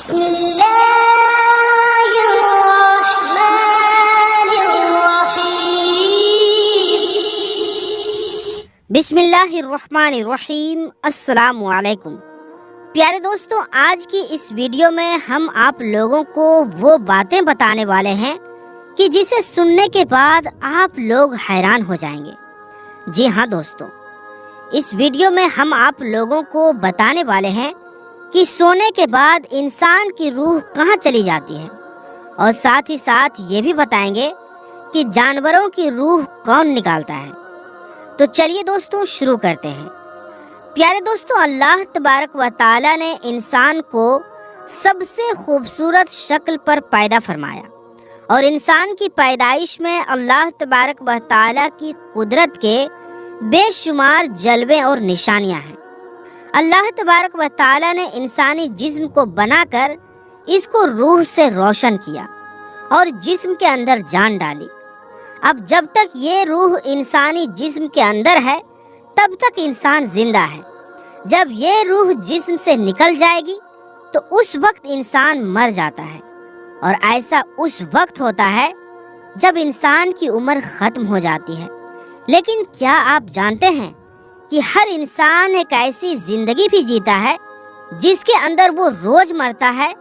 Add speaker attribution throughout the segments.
Speaker 1: بسم اللہ الرحمن الرحیم
Speaker 2: بسم اللہ الرحمن الرحیم۔ السلام علیکم پیارے دوستوں، آج کی اس ویڈیو میں ہم آپ لوگوں کو وہ باتیں بتانے والے ہیں کہ جسے سننے کے بعد آپ لوگ حیران ہو جائیں گے۔ جی ہاں دوستوں، اس ویڈیو میں ہم آپ لوگوں کو بتانے والے ہیں کہ سونے کے بعد انسان کی روح کہاں چلی جاتی ہے، اور ساتھ ہی ساتھ یہ بھی بتائیں گے کہ جانوروں کی روح کون نکالتا ہے۔ تو چلیے دوستوں شروع کرتے ہیں۔ پیارے دوستوں، اللہ تبارک و تعالی نے انسان کو سب سے خوبصورت شکل پر پیدا فرمایا، اور انسان کی پیدائش میں اللہ تبارک و تعالی کی قدرت کے بے شمار جلوے اور نشانیاں ہیں۔ اللہ تبارک و تعالی نے انسانی جسم کو بنا کر اس کو روح سے روشن کیا اور جسم کے اندر جان ڈالی۔ اب جب تک یہ روح انسانی جسم کے اندر ہے تب تک انسان زندہ ہے۔ جب یہ روح جسم سے نکل جائے گی تو اس وقت انسان مر جاتا ہے، اور ایسا اس وقت ہوتا ہے جب انسان کی عمر ختم ہو جاتی ہے۔ لیکن کیا آپ جانتے ہیں کہ ہر انسان ایک ایسی زندگی بھی جیتا ہے جس کے اندر وہ روز مرتا ہے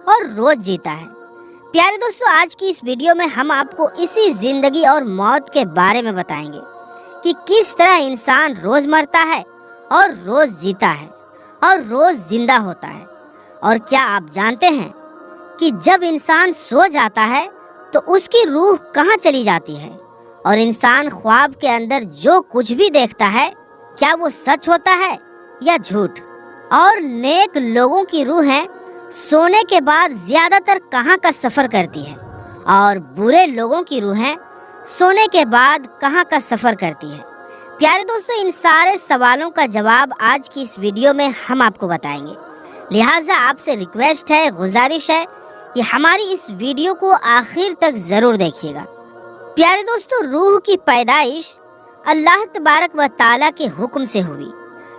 Speaker 2: اور روز جیتا ہے؟ پیارے دوستو، آج کی اس ویڈیو میں ہم آپ کو اسی زندگی اور موت کے بارے میں بتائیں گے کہ کس طرح انسان روز مرتا ہے اور روز جیتا ہے اور روز زندہ ہوتا ہے۔ اور کیا آپ جانتے ہیں کہ جب انسان سو جاتا ہے تو اس کی روح کہاں چلی جاتی ہے، اور انسان خواب کے اندر جو کچھ بھی دیکھتا ہے کیا وہ سچ ہوتا ہے یا جھوٹ؟ اور نیک لوگوں کی روحیں سونے کے بعد زیادہ تر کہاں کا سفر کرتی ہے، اور برے لوگوں کی روحیں سونے کے بعد کہاں کا سفر کرتی ہے؟ پیارے دوستو، ان سارے سوالوں کا جواب آج کی اس ویڈیو میں ہم آپ کو بتائیں گے، لہٰذا آپ سے ریکویسٹ ہے، گزارش ہے کہ ہماری اس ویڈیو کو آخر تک ضرور دیکھیے گا۔ پیارے دوستو، روح کی پیدائش اللہ تبارک و تعالیٰ کے حکم سے ہوئی۔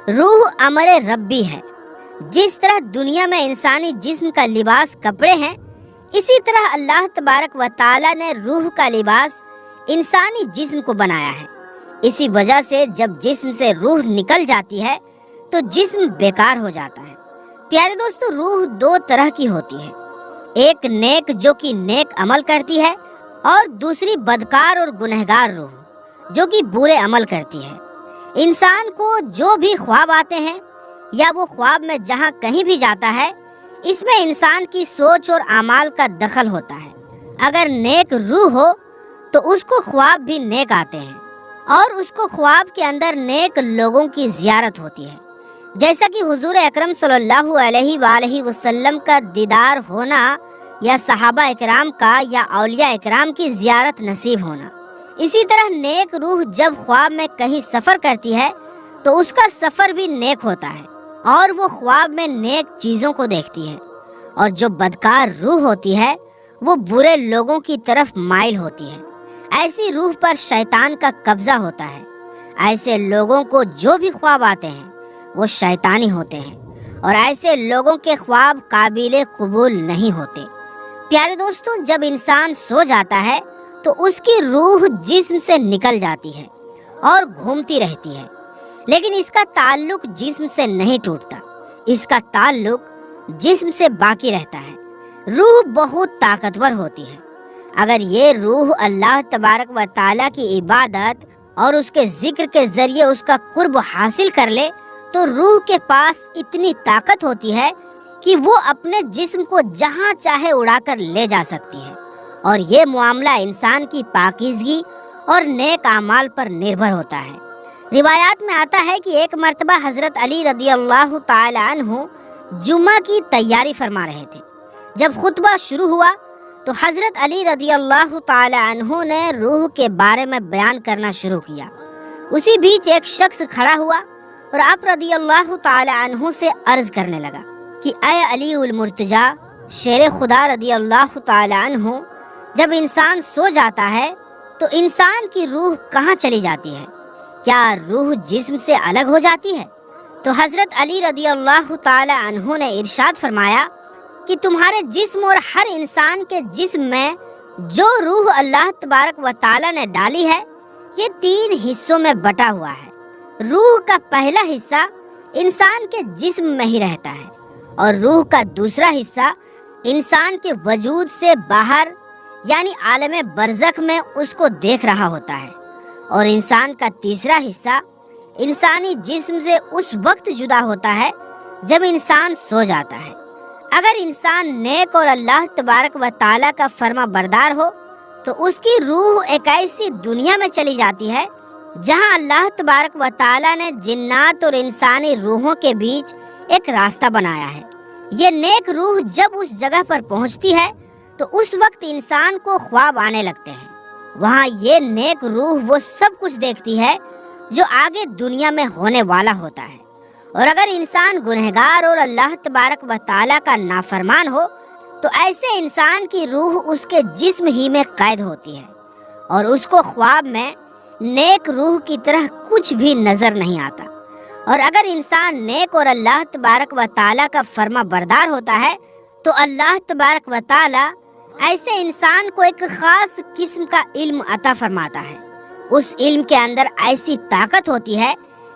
Speaker 2: روح امر ربی ہے۔ جس طرح دنیا میں انسانی جسم کا لباس کپڑے ہیں، اسی طرح اللہ تبارک و تعالیٰ نے روح کا لباس انسانی جسم کو بنایا ہے۔ اسی وجہ سے جب جسم سے روح نکل جاتی ہے تو جسم بیکار ہو جاتا ہے۔ پیارے دوستو، روح دو طرح کی ہوتی ہے، ایک نیک جو کہ نیک عمل کرتی ہے، اور دوسری بدکار اور گنہگار روح جو کہ برے عمل کرتی ہے۔ انسان کو جو بھی خواب آتے ہیں یا وہ خواب میں جہاں کہیں بھی جاتا ہے، اس میں انسان کی سوچ اور اعمال کا دخل ہوتا ہے۔ اگر نیک روح ہو تو اس کو خواب بھی نیک آتے ہیں، اور اس کو خواب کے اندر نیک لوگوں کی زیارت ہوتی ہے، جیسا کہ حضور اکرم صلی اللہ علیہ وآلہ وسلم کا دیدار ہونا، یا صحابہ اکرام کا یا اولیاء اکرام کی زیارت نصیب ہونا۔ اسی طرح نیک روح جب خواب میں کہیں سفر کرتی ہے تو اس کا سفر بھی نیک ہوتا ہے، اور وہ خواب میں نیک چیزوں کو دیکھتی ہے۔ اور جو بدکار روح ہوتی ہے وہ برے لوگوں کی طرف مائل ہوتی ہے۔ ایسی روح پر شیطان کا قبضہ ہوتا ہے۔ ایسے لوگوں کو جو بھی خواب آتے ہیں وہ شیطانی ہوتے ہیں، اور ایسے لوگوں کے خواب قابل قبول نہیں ہوتے۔ پیارے دوستوں، جب انسان سو جاتا ہے تو اس کی روح جسم سے نکل جاتی ہے اور گھومتی رہتی ہے، لیکن اس کا تعلق جسم سے نہیں ٹوٹتا، اس کا تعلق جسم سے باقی رہتا ہے۔ روح بہت طاقتور ہوتی ہے۔ اگر یہ روح اللہ تبارک و تعالیٰ کی عبادت اور اس کے ذکر کے ذریعے اس کا قرب حاصل کر لے تو روح کے پاس اتنی طاقت ہوتی ہے کہ وہ اپنے جسم کو جہاں چاہے اڑا کر لے جا سکتی ہے، اور یہ معاملہ انسان کی پاکیزگی اور نیک اعمال پر نربھر ہوتا ہے۔ روایات میں آتا ہے کہ ایک مرتبہ حضرت علی رضی اللہ تعالی عنہ جمعہ کی تیاری فرما رہے تھے۔ جب خطبہ شروع ہوا تو حضرت علی رضی اللہ تعالی عنہ نے روح کے بارے میں بیان کرنا شروع کیا۔ اسی بیچ ایک شخص کھڑا ہوا اور آپ رضی اللہ تعالی عنہ سے عرض کرنے لگا کہ اے علی المرتجی، شیر خدا رضی اللہ تعالی عنہ، جب انسان سو جاتا ہے تو انسان کی روح کہاں چلی جاتی ہے؟ کیا روح جسم سے الگ ہو جاتی ہے؟ تو حضرت علی رضی اللہ تعالی عنہ نے ارشاد فرمایا کہ تمہارے جسم اور ہر انسان کے جسم میں جو روح اللہ تبارک و تعالی نے ڈالی ہے یہ 3 حصوں میں بٹا ہوا ہے۔ روح کا پہلا حصہ انسان کے جسم میں ہی رہتا ہے اور روح کا دوسرا حصہ انسان کے وجود سے باہر یعنی عالم برزخ میں اس کو دیکھ رہا ہوتا ہے، اور انسان کا تیسرا حصہ انسانی جسم سے اس وقت جدا ہوتا ہے جب انسان سو جاتا ہے۔ اگر انسان نیک اور اللہ تبارک و تعالیٰ کا فرما بردار ہو تو اس کی روح ایک ایسی دنیا میں چلی جاتی ہے جہاں اللہ تبارک و تعالیٰ نے جنات اور انسانی روحوں کے بیچ ایک راستہ بنایا ہے۔ یہ نیک روح جب اس جگہ پر پہنچتی ہے تو اس وقت انسان کو خواب آنے لگتے ہیں۔ وہاں یہ نیک روح وہ سب کچھ دیکھتی ہے جو آگے دنیا میں ہونے والا ہوتا ہے، اور اگر انسان گنہگار اور اللہ تبارک و تعالیٰ کا نافرمان ہو تو ایسے انسان کی روح اس کے جسم ہی میں قید ہوتی ہے اور اس کو خواب میں نیک روح کی طرح کچھ بھی نظر نہیں آتا۔ اور اگر انسان نیک اور اللہ تبارک و تعالیٰ کا فرما بردار ہوتا ہے تو اللہ تبارک و تعالیٰ ایسے انسان کو ایک خاص قسم کا علم عطا فرماتا ہے۔ اس علم کے اندر ایسی طاقت ہوتی ہے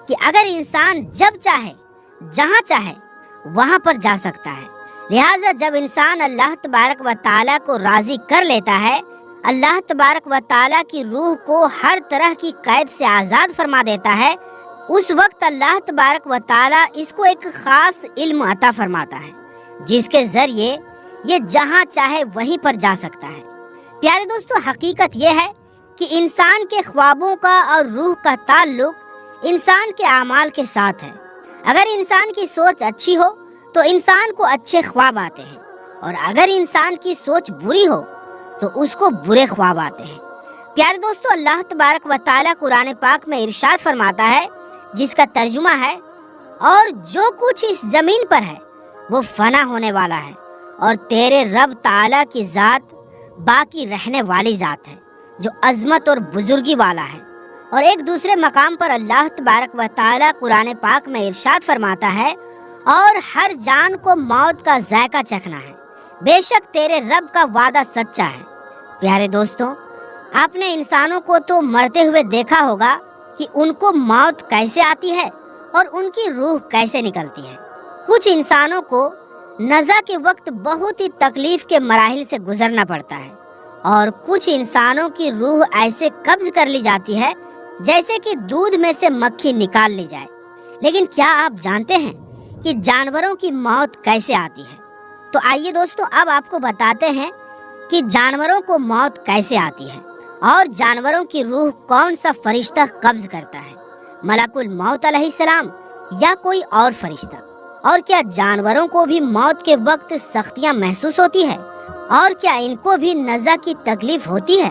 Speaker 2: کہ اگر انسان جب چاہے جہاں چاہے وہاں پر جا سکتا ہے۔ لہٰذا جب انسان اللہ تبارک و تعالیٰ کو راضی کر لیتا ہے، اللہ تبارک و تعالیٰ کی روح کو ہر طرح کی قید سے آزاد فرما دیتا ہے، اس وقت اللہ تبارک و تعالیٰ اس کو ایک خاص علم عطا فرماتا ہے جس کے ذریعے یہ جہاں چاہے وہیں پر جا سکتا ہے۔ پیارے دوستو، حقیقت یہ ہے کہ انسان کے خوابوں کا اور روح کا تعلق انسان کے اعمال کے ساتھ ہے۔ اگر انسان کی سوچ اچھی ہو تو انسان کو اچھے خواب آتے ہیں، اور اگر انسان کی سوچ بری ہو تو اس کو برے خواب آتے ہیں۔ پیارے دوستو، اللہ تبارک و تعالیٰ قرآن پاک میں ارشاد فرماتا ہے جس کا ترجمہ ہے، اور جو کچھ اس زمین پر ہے وہ فنا ہونے والا ہے، اور تیرے رب تعالیٰ کی ذات باقی رہنے والی ذات ہے جو عظمت اور بزرگی والا ہے۔ اور ایک دوسرے مقام پر اللہ تبارک و تعالیٰ قرآن پاک میں ارشاد فرماتا ہے، اور ہر جان کو موت کا ذائقہ چکھنا ہے، بے شک تیرے رب کا وعدہ سچا ہے۔ پیارے دوستوں، آپ نے انسانوں کو تو مرتے ہوئے دیکھا ہوگا کہ ان کو موت کیسے آتی ہے اور ان کی روح کیسے نکلتی ہے۔ کچھ انسانوں کو نزا کے وقت بہت ہی تکلیف کے مراحل سے گزرنا پڑتا ہے، اور کچھ انسانوں کی روح ایسے قبض کر لی جاتی ہے جیسے کہ دودھ میں سے مکھی نکال لی جائے۔ لیکن کیا آپ جانتے ہیں کہ جانوروں کی موت کیسے آتی ہے؟ تو آئیے دوستو، اب آپ کو بتاتے ہیں کہ جانوروں کو موت کیسے آتی ہے اور جانوروں کی روح کون سا فرشتہ قبض کرتا ہے، ملک الموت علیہ السلام یا کوئی اور فرشتہ؟ اور کیا جانوروں کو بھی موت کے وقت سختیاں محسوس ہوتی ہے؟ اور کیا ان کو بھی نزا کی تکلیف ہوتی ہے؟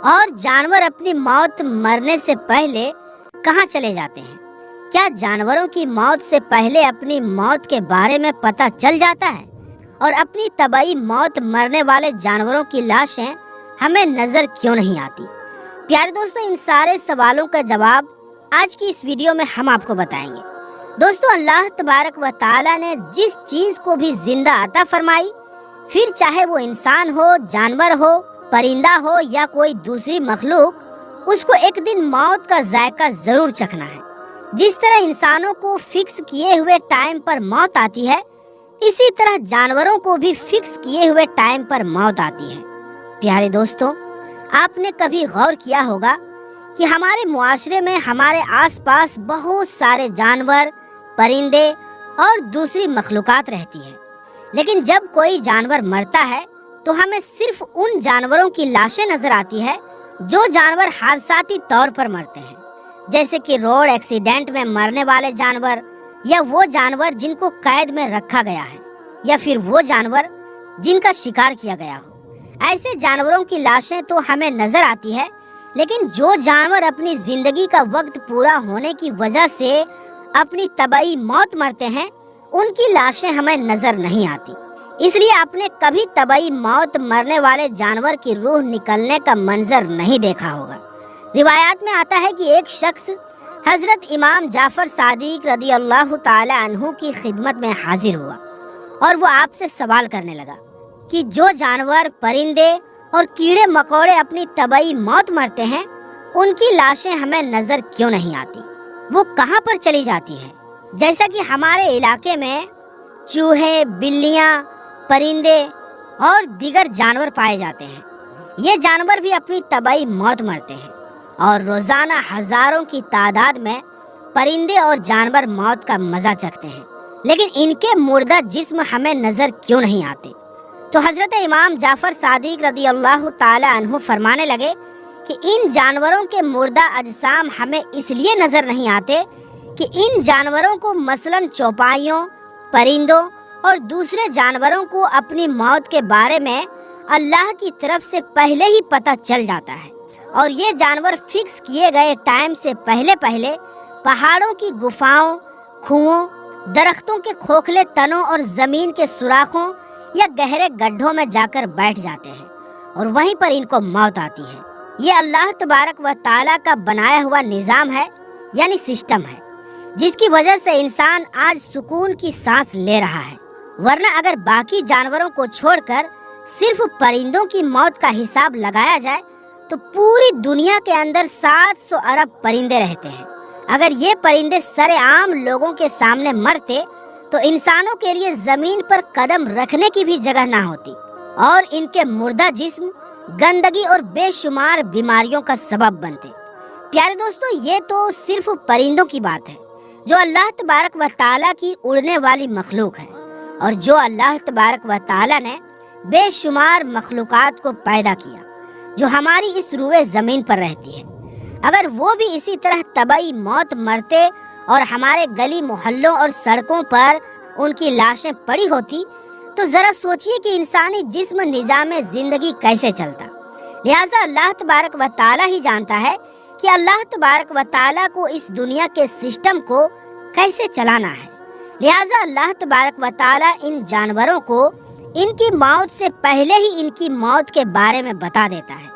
Speaker 2: اور جانور اپنی موت مرنے سے پہلے کہاں چلے جاتے ہیں؟ کیا جانوروں کی موت سے پہلے اپنی موت کے بارے میں پتہ چل جاتا ہے؟ اور اپنی طبعی موت مرنے والے جانوروں کی لاشیں ہمیں نظر کیوں نہیں آتی؟ پیارے دوستو، ان سارے سوالوں کا جواب آج کی اس ویڈیو میں ہم آپ کو بتائیں گے۔ دوستو، اللہ تبارک و تعالیٰ نے جس چیز کو بھی زندہ عطا فرمائی، پھر چاہے وہ انسان ہو، جانور ہو، پرندہ ہو یا کوئی دوسری مخلوق، اس کو ایک دن موت کا ذائقہ ضرور چکھنا ہے۔ جس طرح انسانوں کو فکس کیے ہوئے ٹائم پر موت آتی ہے، اسی طرح جانوروں کو بھی فکس کیے ہوئے ٹائم پر موت آتی ہے۔ پیارے دوستو، آپ نے کبھی غور کیا ہوگا کہ ہمارے معاشرے میں ہمارے آس پاس بہت سارے جانور، پرندے اور دوسری مخلوقات رہتی ہیں، لیکن جب کوئی جانور مرتا ہے تو ہمیں صرف ان جانوروں کی لاشیں نظر آتی ہے جو جانور حادثاتی طور پر مرتے ہیں، جیسے کہ روڈ ایکسیڈنٹ میں مرنے والے جانور، یا وہ جانور جن کو قید میں رکھا گیا ہے، یا پھر وہ جانور جن کا شکار کیا گیا ہو۔ ایسے جانوروں کی لاشیں تو ہمیں نظر آتی ہے، لیکن جو جانور اپنی زندگی کا وقت پورا ہونے کی وجہ سے اپنی طبعی موت مرتے ہیں، ان کی لاشیں ہمیں نظر نہیں آتی۔ اس لیے آپ نے کبھی طبعی موت مرنے والے جانور کی روح نکلنے کا منظر نہیں دیکھا ہوگا۔ روایات میں آتا ہے کہ ایک شخص حضرت امام جعفر صادق رضی اللہ تعالی عنہ کی خدمت میں حاضر ہوا اور وہ آپ سے سوال کرنے لگا کہ جو جانور، پرندے اور کیڑے مکوڑے اپنی طبعی موت مرتے ہیں، ان کی لاشیں ہمیں نظر کیوں نہیں آتی؟ وہ کہاں پر چلی جاتی ہیں؟ جیسا کہ ہمارے علاقے میں چوہے، بلیاں، پرندے اور دیگر جانور پائے جاتے ہیں، یہ جانور بھی اپنی طبعی موت مرتے ہیں، اور روزانہ ہزاروں کی تعداد میں پرندے اور جانور موت کا مزہ چکھتے ہیں، لیکن ان کے مردہ جسم ہمیں نظر کیوں نہیں آتے؟ تو حضرت امام جعفر صادق رضی اللہ تعالی عنہ فرمانے لگے کہ ان جانوروں کے مردہ اجسام ہمیں اس لیے نظر نہیں آتے کہ ان جانوروں کو مثلاً چوپائیوں، پرندوں اور دوسرے جانوروں کو اپنی موت کے بارے میں اللہ کی طرف سے پہلے ہی پتہ چل جاتا ہے، اور یہ جانور فکس کیے گئے ٹائم سے پہلے پہاڑوں کی گفاؤں، کنووں، درختوں کے کھوکھلے تنوں اور زمین کے سوراخوں یا گہرے گڈھوں میں جا کر بیٹھ جاتے ہیں، اور وہیں پر ان کو موت آتی ہے۔ یہ اللہ تبارک و تعالیٰ کا بنایا ہوا نظام ہے، یعنی سسٹم ہے، جس کی وجہ سے انسان آج سکون کی سانس لے رہا ہے، ورنہ اگر باقی جانوروں کو چھوڑ کر صرف پرندوں کی موت کا حساب لگایا جائے تو پوری دنیا کے اندر 700 ارب پرندے رہتے ہیں۔ اگر یہ پرندے سر عام لوگوں کے سامنے مرتے تو انسانوں کے لیے زمین پر قدم رکھنے کی بھی جگہ نہ ہوتی، اور ان کے مردہ جسم گندگی اور بے شمار بیماریوں کا سبب بنتے۔ پیارے دوستو، یہ تو صرف پرندوں کی بات ہے جو اللہ تبارک و تعالیٰ کی اڑنے والی مخلوق ہے، اور جو اللہ تبارک و تعالیٰ نے بے شمار مخلوقات کو پیدا کیا جو ہماری اس روئے زمین پر رہتی ہے۔ اگر وہ بھی اسی طرح طبعی موت مرتے اور ہمارے گلی محلوں اور سڑکوں پر ان کی لاشیں پڑی ہوتی تو ذرا سوچئے کہ انسانی جسم نظام زندگی کیسے چلتا۔ لہٰذا اللہ تبارک و تعالیٰ ہی جانتا ہے کہ اللہ تبارک و تعالیٰ کو اس دنیا کے سسٹم کو کیسے چلانا ہے۔ لہٰذا اللہ تبارک و تعالیٰ ان جانوروں کو ان کی موت سے پہلے ہی ان کی موت کے بارے میں بتا دیتا ہے،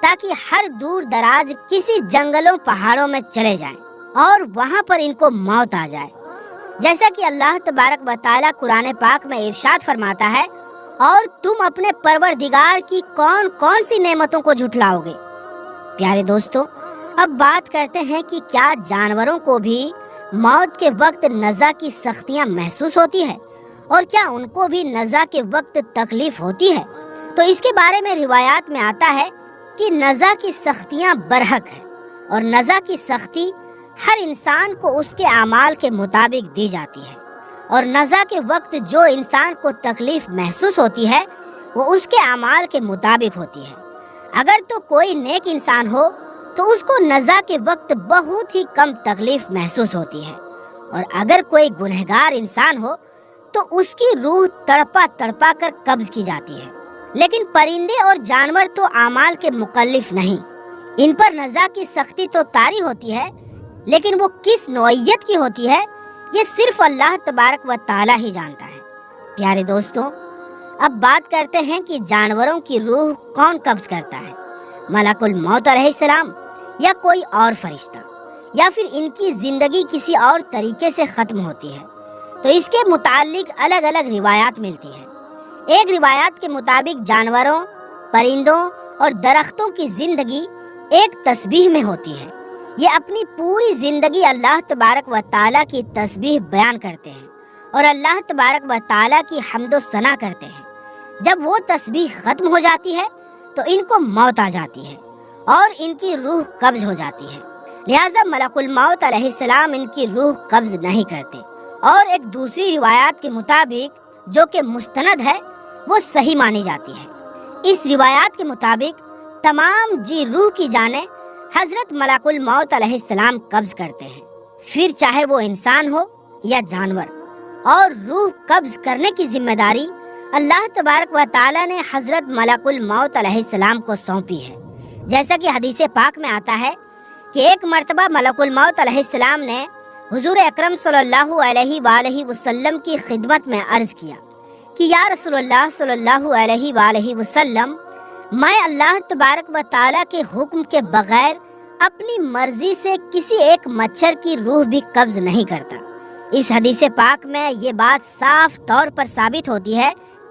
Speaker 2: تاکہ ہر دور دراز کسی جنگلوں پہاڑوں میں چلے جائیں اور وہاں پر ان کو موت آ جائے، جیسا کہ اللہ تبارک و تعالیٰ قرآن پاک میں ارشاد فرماتا ہے، اور تم اپنے پروردگار کی کون کون سی نعمتوں کو جھٹلاؤ گے۔ پیارے دوستو، اب بات کرتے ہیں کہ کیا جانوروں کو بھی موت کے وقت نزا کی سختیاں محسوس ہوتی ہے، اور کیا ان کو بھی نزا کے وقت تکلیف ہوتی ہے؟ تو اس کے بارے میں روایات میں آتا ہے کہ نزا کی سختیاں برحق ہے، اور نزا کی سختی ہر انسان کو اس کے اعمال کے مطابق دی جاتی ہے، اور نزا کے وقت جو انسان کو تکلیف محسوس ہوتی ہے وہ اس کے اعمال کے مطابق ہوتی ہے۔ اگر تو کوئی نیک انسان ہو تو اس کو نزا کے وقت بہت ہی کم تکلیف محسوس ہوتی ہے، اور اگر کوئی گنہگار انسان ہو تو اس کی روح تڑپا تڑپا کر قبض کی جاتی ہے۔ لیکن پرندے اور جانور تو اعمال کے مکلف نہیں، ان پر نزا کی سختی تو طاری ہوتی ہے، لیکن وہ کس نوعیت کی ہوتی ہے یہ صرف اللہ تبارک و تعالیٰ ہی جانتا ہے۔ پیارے دوستو، اب بات کرتے ہیں کہ جانوروں کی روح کون قبض کرتا ہے، ملک الموت علیہ السلام یا کوئی اور فرشتہ، یا پھر ان کی زندگی کسی اور طریقے سے ختم ہوتی ہے؟ تو اس کے متعلق الگ الگ روایات ملتی ہیں۔ ایک روایات کے مطابق جانوروں، پرندوں اور درختوں کی زندگی ایک تسبیح میں ہوتی ہے، یہ اپنی پوری زندگی اللہ تبارک و تعالیٰ کی تسبیح بیان کرتے ہیں اور اللہ تبارک و تعالیٰ کی حمد و ثنا کرتے ہیں۔ جب وہ تسبیح ختم ہو جاتی ہے تو ان کو موت آ جاتی ہے اور ان کی روح قبض ہو جاتی ہے، لہٰذا ملک الموت علیہ السلام ان کی روح قبض نہیں کرتے۔ اور ایک دوسری روایات کے مطابق جو کہ مستند ہے وہ صحیح مانی جاتی ہے۔ اس روایات کے مطابق تمام جی روح کی جانیں حضرت ملک الموت علیہ السلام قبض کرتے ہیں، پھر چاہے وہ انسان ہو یا جانور، اور روح قبض کرنے کی ذمہ داری اللہ تبارک و تعالیٰ نے حضرت ملک الموت علیہ السلام کو سونپی ہے۔ جیسا کہ حدیث پاک میں آتا ہے کہ ایک مرتبہ ملک الموت علیہ السلام نے حضور اکرم صلی اللہ علیہ وآلہ وسلم کی خدمت میں عرض کیا کہ یا رسول اللہ صلی اللہ علیہ وآلہ وسلم، میں اللہ تبارک و تعالیٰ کے حکم کے بغیر اپنی مرضی سے کسی ایک مچھر کی روح بھی قبض نہیں کرتا، اس حدیث پاک میں یہ بات صاف طور پر ثابت ہوتی ہے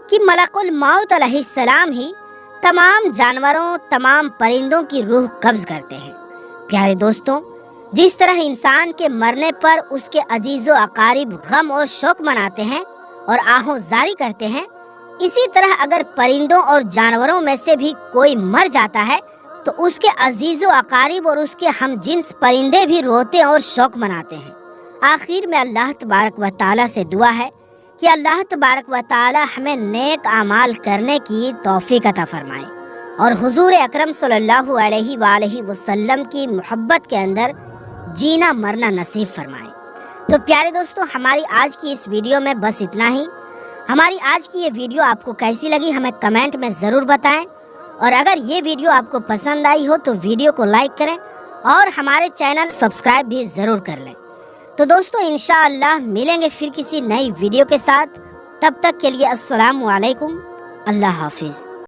Speaker 2: کہ ملک الموت علیہ السلام ہی تمام جانوروں، تمام پرندوں کی روح قبض کرتے ہیں۔ پیارے دوستوں، جس طرح انسان کے مرنے پر اس کے عزیز و اقارب غم اور شوق مناتے ہیں اور آہو زاری کرتے ہیں، اسی طرح اگر پرندوں اور جانوروں میں سے بھی کوئی مر جاتا ہے تو اس کے عزیز و اقارب اور اس کے ہم جنس پرندے بھی روتے اور شوق مناتے ہیں۔ آخر میں اللہ تبارک و تعالیٰ سے دعا ہے کہ اللہ تبارک و تعالیٰ ہمیں نیک اعمال کرنے کی توفیق عطا فرمائے اور حضور اکرم صلی اللہ علیہ وآلہ وسلم کی محبت کے اندر جینا مرنا نصیب فرمائے۔ تو پیارے دوستوں، ہماری آج کی اس ویڈیو میں بس اتنا ہی۔ ہماری آج کی یہ ویڈیو آپ کو کیسی لگی ہمیں کمنٹ میں ضرور بتائیں، اور اگر یہ ویڈیو آپ کو پسند آئی ہو تو ویڈیو کو لائک کریں اور ہمارے چینل سبسکرائب بھی ضرور کر لیں۔ تو دوستوں، انشاءاللہ ملیں گے پھر کسی نئی ویڈیو کے ساتھ، تب تک کے لیے السلام علیکم، اللہ حافظ۔